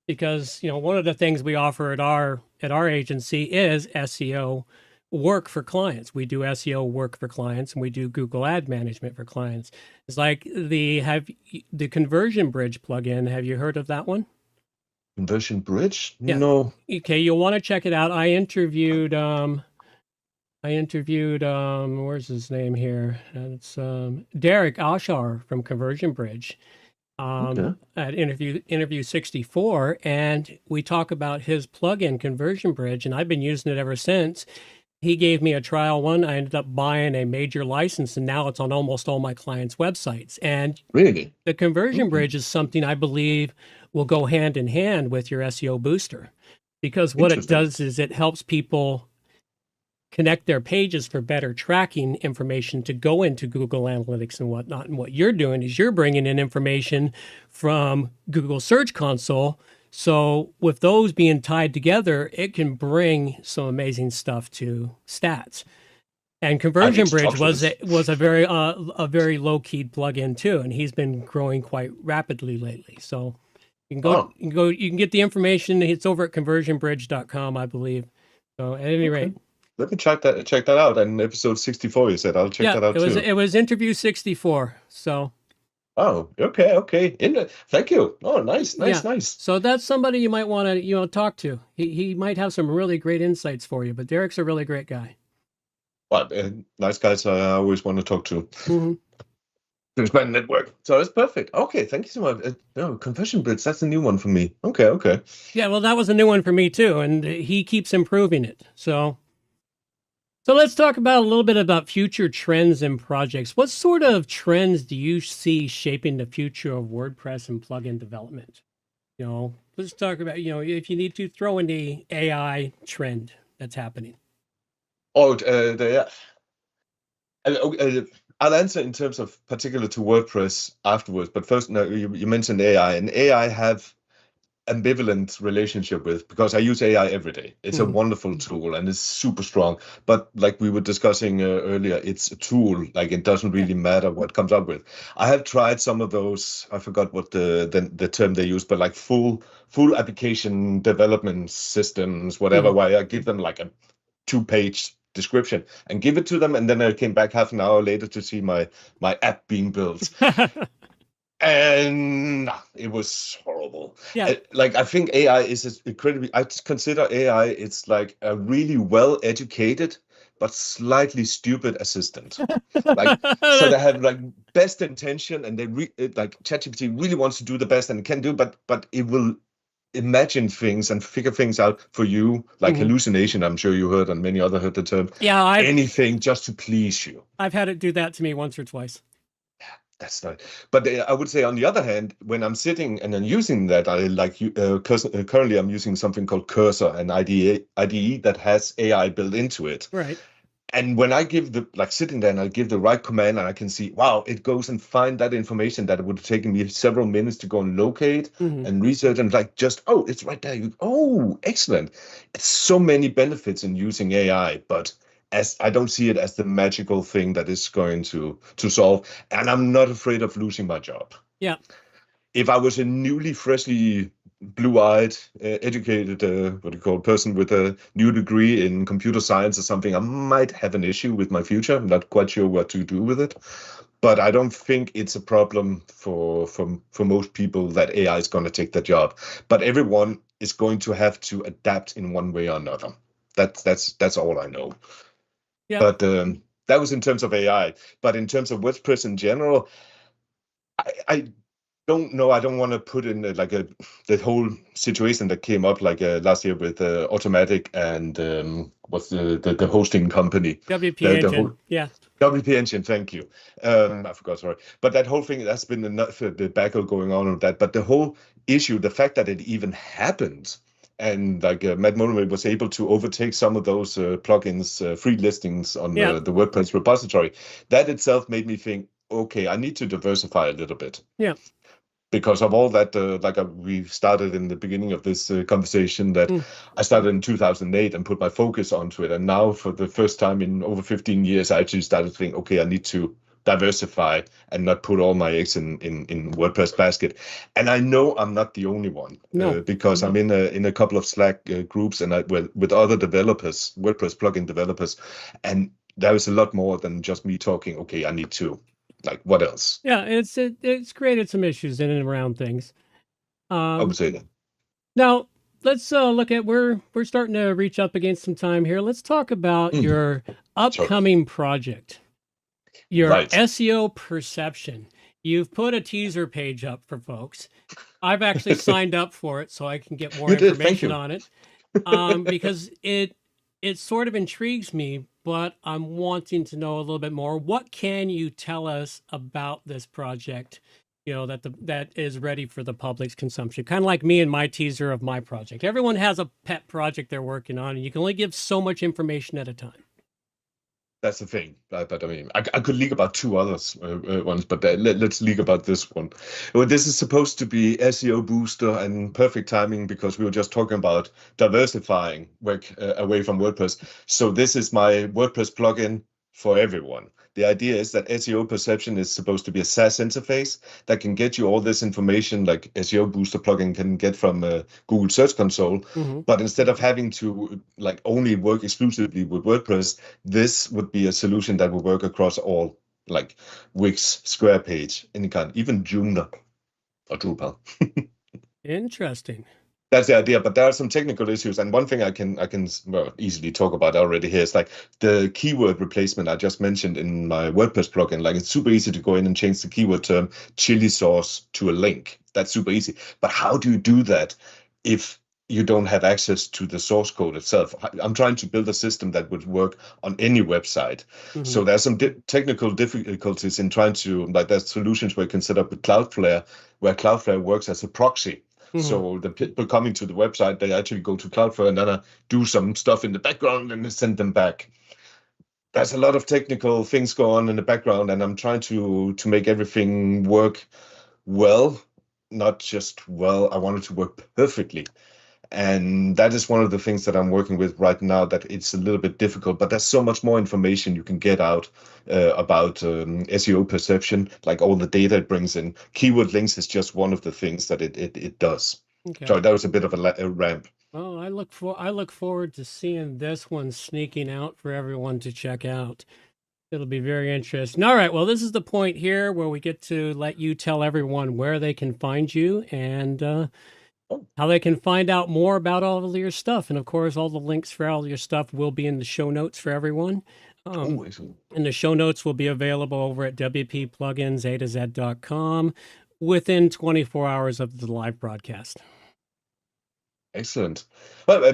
Because one of the things we offer at our agency is SEO work for clients. We do SEO work for clients, and we do Google Ad Management for clients. It's like the Conversion Bridge plugin. Have you heard of that one? Conversion Bridge? Yeah. No. Okay, you'll want to check it out. I interviewed where's his name here? It's Derek Ashar from Conversion Bridge. At interview 64, and we talk about his plugin Conversion Bridge, and I've been using it ever since. He gave me a trial one. I ended up buying a major license, and now it's on almost all my clients' websites. And Really? the Conversion Bridge is something I believe will go hand in hand with your SEO booster, because what it does is it helps people connect their pages for better tracking information to go into Google Analytics and whatnot. And what you're doing is you're bringing in information from Google Search Console. So with those being tied together, it can bring some amazing stuff to stats. And Conversion Bridge was a very low-keyed plugin too, and he's been growing quite rapidly lately. So you can get the information. It's over at conversionbridge.com, I believe. So at any rate. Let me check that out. And episode 64, you said. I'll check that out too. It was interview 64. So. Oh, okay. Thank you. Oh, nice. So that's somebody you might want to talk to. He might have some really great insights for you. But Derek's a really great guy. Well, nice guys. I always want to talk to. Mm-hmm. To expand network. So that's perfect. Okay, thank you so much. Conversion Bridge. That's a new one for me. Okay. Yeah, well, that was a new one for me too, and he keeps improving it. So let's talk about a little bit about future trends and projects. What sort of trends do you see shaping the future of WordPress and plugin development? Let's talk about, if you need to throw in the AI trend that's happening. I'll answer in terms of particular to WordPress afterwards. But first, no, you mentioned AI, and AI have ambivalent relationship with, because I use AI every day. It's a wonderful tool and it's super strong. But like we were discussing earlier, it's a tool. Like it doesn't really matter what comes up with. I have tried some of those. I forgot what the term they use, but like full application development systems, whatever. Where I give them like a 2-page description and give it to them, and then I came back half an hour later to see my app being built. And it was horrible. Yeah. I think AI is incredibly. I consider AI. It's like a really well-educated but slightly stupid assistant. So they have like best intention, and they like ChatGPT really wants to do the best and it can do, but it will imagine things and figure things out for you, like hallucination. I'm sure you heard, and many other heard the term. Yeah, anything just to please you. I've had it do that to me once or twice. That's right. But I would say, on the other hand, when I'm sitting and I'm using that, I like currently I'm using something called Cursor, an IDE that has AI built into it. Right. And when I give sitting there and I give the right command, and I can see, wow, it goes and find that information that would have taken me several minutes to go and locate and research, and it's right there. Excellent. It's so many benefits in using AI, but as I don't see it as the magical thing that is going to solve, and I'm not afraid of losing my job. Yeah. If I was a newly, freshly blue-eyed, educated, person with a new degree in computer science or something, I might have an issue with my future. I'm not quite sure what to do with it. But I don't think it's a problem for most people that AI is going to take their job. But everyone is going to have to adapt in one way or another. That's all I know. Yeah. But that was in terms of AI. But in terms of WordPress in general, I don't know. I don't want to put in the whole situation that came up last year with Automatic and what's the hosting company. WP The Engine. whole- Yeah. WP Engine, thank you. I forgot, sorry. But that whole thing, that's been enough debacle going on with that. But the whole issue, the fact that it even happened, and Matt Mullenweg was able to overtake some of those plugins, free listings on Yeah. the WordPress repository, that itself made me think, okay, I need to diversify a little bit. Yeah. Because of all that, we started in the beginning of this conversation that I started in 2008 and put my focus onto it. And now for the first time in over 15 years, I actually started to think, okay, I need to diversify and not put all my eggs in WordPress basket. And I know I'm not the only one because I'm in a couple of Slack groups and with other developers, WordPress plugin developers. And there is a lot more than just me talking, okay, I need to. Like, what else? Yeah, it's created some issues in and around things. I would say that. Now, let's look at, we're starting to reach up against some time here. Let's talk about your upcoming project, your SEO perception. You've put a teaser page up for folks. I've actually signed up for it so I can get more information on it because it sort of intrigues me, but I'm wanting to know a little bit more. What can you tell us about this project, that is ready for the public's consumption? Kind of like me and my teaser of my project. Everyone has a pet project they're working on, and you can only give so much information at a time. That's the thing. But I mean, I could leak about two others ones, but let's leak about this one. Well, this is supposed to be SEO booster and perfect timing because we were just talking about diversifying work away from WordPress. So this is my WordPress plugin for everyone. The idea is that SEO Perception is supposed to be a SaaS interface that can get you all this information like SEO Booster plugin can get from Google Search Console. But instead of having to only work exclusively with WordPress, this would be a solution that will work across all, like Wix, Squarepage, any kind, even Joomla or Drupal. Interesting. That's the idea, but there are some technical issues, and one thing I can easily talk about already here is like the keyword replacement I just mentioned in my WordPress plugin. Like, it's super easy to go in and change the keyword term chili sauce to a link. That's super easy. But how do you do that if you don't have access to the source code itself? I'm trying to build a system that would work on any website. So there's some technical difficulties in trying to, there's solutions where you can set up with Cloudflare, where Cloudflare works as a proxy. So the people coming to the website, they actually go to Cloudflare and then do some stuff in the background and send them back. There's a lot of technical things go on in the background, and I'm trying to make everything work well, not just well. I want it to work perfectly. And that is one of the things that I'm working with right now, that it's a little bit difficult, but there's so much more information you can get out about SEO Perception, like all the data it brings in. Keyword links is just one of the things that it does. Okay. So that was a bit of a ramp. Well, I look forward to seeing this one sneaking out for everyone to check out. It'll be very interesting. All right. Well, this is the point here where we get to let you tell everyone where they can find you and how they can find out more about all of your stuff. And of course, all the links for all your stuff will be in the show notes for everyone. And the show notes will be available over at wppluginsa2z.com within 24 hours of the live broadcast. Excellent. Well, I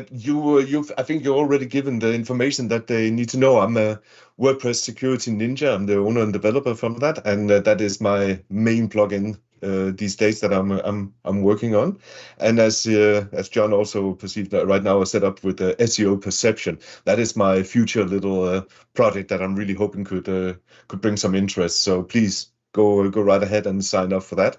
think you're already given the information that they need to know. I'm a WordPress security ninja. I'm the owner and developer from that, and that is my main plugin these days that I'm working on. And as John also perceived right now, I set up with SEO Perception. That is my future little project that I'm really hoping could bring some interest. So please go right ahead and sign up for that.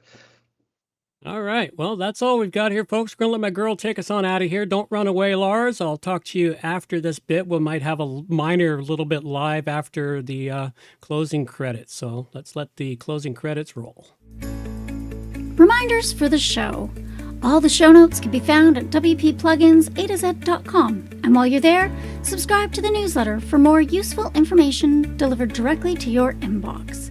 All right. Well, that's all we've got here, folks. We're going to let my girl take us on out of here. Don't run away, Lars. I'll talk to you after this bit. We might have a minor little bit live after the closing credits. So let's let the closing credits roll. Reminders for the show. All the show notes can be found at wppluginsa2z.com. And while you're there, subscribe to the newsletter for more useful information delivered directly to your inbox.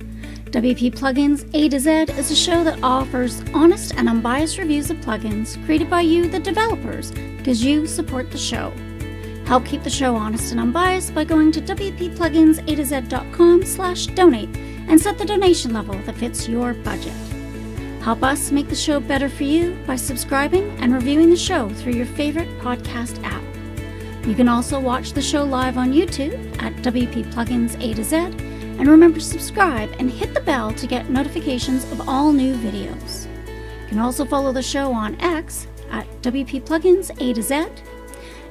WP Plugins A to Z is a show that offers honest and unbiased reviews of plugins created by you, the developers, because you support the show. Help keep the show honest and unbiased by going to wppluginsa2z.com/donate and set the donation level that fits your budget. Help us make the show better for you by subscribing and reviewing the show through your favorite podcast app. You can also watch the show live on YouTube at WP Plugins A to Z, and remember to subscribe and hit the bell to get notifications of all new videos. You can also follow the show on X at WP Plugins A to Z.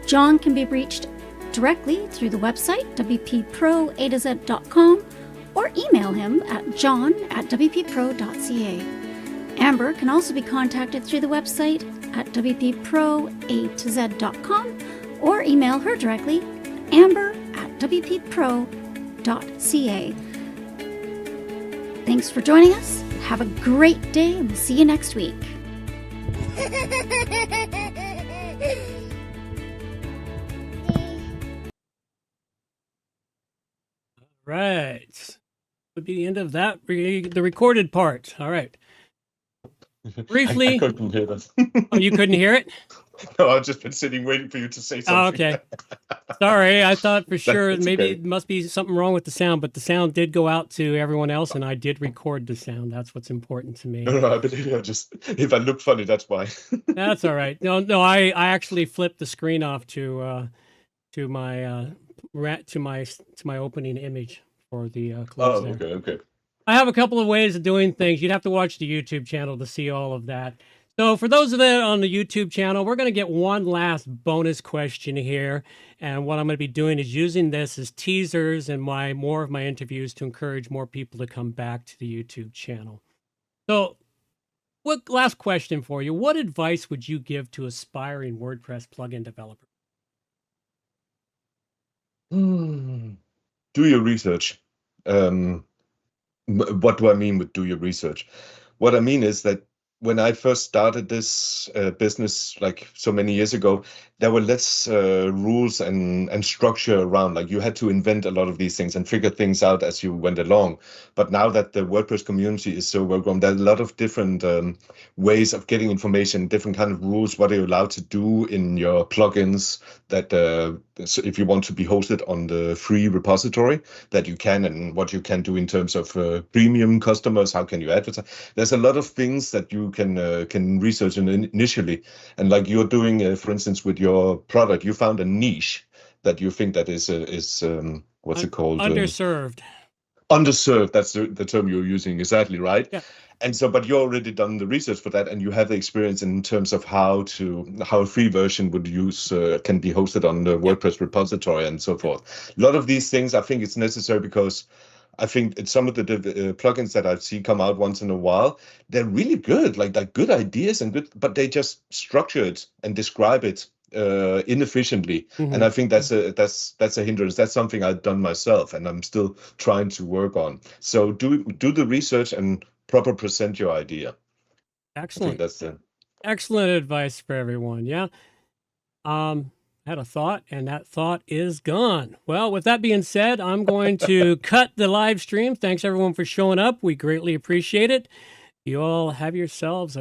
John can be reached directly through the website wpproatoz.com or email him at john@wppro.ca. Amber can also be contacted through the website at wpproatoz.com or email her directly, amber@wppro.ca. Thanks for joining us. Have a great day, and we'll see you next week. Right. Would be the end of that, the recorded part. All right. Briefly. I couldn't hear that. Oh, you couldn't hear it? No, I've just been sitting waiting for you to say something. Oh, okay. Sorry, I thought for sure maybe okay. it must be something wrong with the sound, but the sound did go out to everyone else, and I did record the sound. That's what's important to me. No, I believe you. If I look funny, that's why. That's all right. No, I actually flipped the screen off to my opening image for the close there. Okay. I have a couple of ways of doing things. You'd have to watch the YouTube channel to see all of that. So for those of you on the YouTube channel, we're going to get one last bonus question here. And what I'm going to be doing is using this as teasers and more of my interviews to encourage more people to come back to the YouTube channel. So last question for you. What advice would you give to aspiring WordPress plugin developers? Do your research. What do I mean with do your research? What I mean is that when I first started this business, like so many years ago, there were less rules and structure around. Like you had to invent a lot of these things and figure things out as you went along. But now that the WordPress community is so well grown, there are a lot of different ways of getting information, different kind of rules. What are you allowed to do in your plugins? That so if you want to be hosted on the free repository, that you can, and what you can do in terms of premium customers. How can you advertise? There's a lot of things that you can research initially, and like you're doing, for instance, with your product, you found a niche that you think that is what's it called? Underserved. Underserved. That's the term you're using. Exactly right. Yeah. And so, but you already done the research for that, and you have the experience in terms of how a free version would can be hosted on the WordPress repository and so forth. A lot of these things, I think it's necessary because I think some of the plugins that I see come out once in a while, they're really good, like good ideas and good, but they just structure it and describe it inefficiently. Mm-hmm. And I think that's a hindrance. That's something I've done myself, and I'm still trying to work on. So do the research and proper present your idea. Excellent. I think that's excellent advice for everyone. Yeah. Had a thought, and that thought is gone. Well, with that being said, I'm going to cut the live stream. Thanks everyone for showing up. We greatly appreciate it. You all have yourselves a